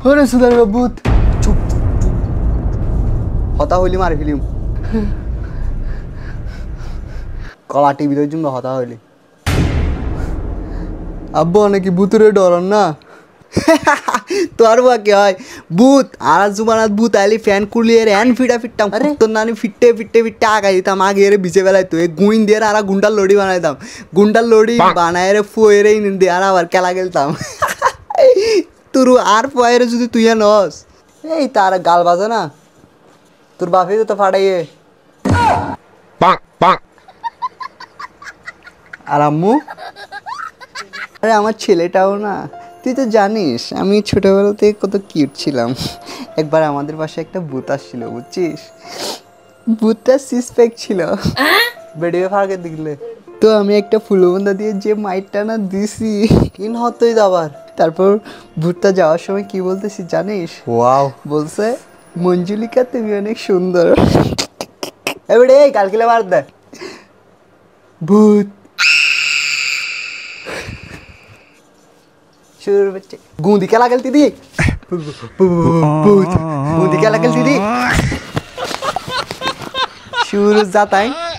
ওরে সুদার ভূত চুপ হতা হইলি মারি ফেলিম কলা টিভি ধরে জন্য হতা হইলি আব্বু নাকি ভূতুরে ডরন না তোর বা কি হয় ভূত আর জুমানাত ভূত আইলি ফ্যান কুলিয়ে এন ফিটা ফিটতাম তোর নানি ফিটে ফিটে ফিটে আগাই দিতাম আগে এর বিছে বেলায় তো গুইন দিয়ে আর গুন্ডার লড়ি বানাইতাম গুন্ডার লড়ি বানায় রে ফুয়েরে দিয়ে আর আবার খেলা খেলতাম তোর আর ফুয়েরে যদি তুই নস এই তার গাল বাজে না তোর বাপে তো ফাটাইয়ে আর আম্মু আরে আমার ছেলেটাও না তুই তো জানিস আমি ছোটবেলা থেকে কত কিউট ছিলাম একবার আমাদের পাশে একটা ভূত আসছিল বুঝছিস ভূতটা সিসপ্যাক ছিল বেডিয়ে ফাঁকে দেখলে তো আমি একটা ফুলবন্ধা দিয়ে যে মাইটটা না দিছি কিন হতই আবার তারপর ভূতটা যাওয়ার সময় কি বলতেছি জানিস ওয়াও বলছে মঞ্জুলিকা তুমি অনেক সুন্দর এবারে এই কালকিলে মার দে ভূত शुरू बच्चे गूंदी क्या लागल दीदी गूंदी क्या लागल दीदी शुरू जाता है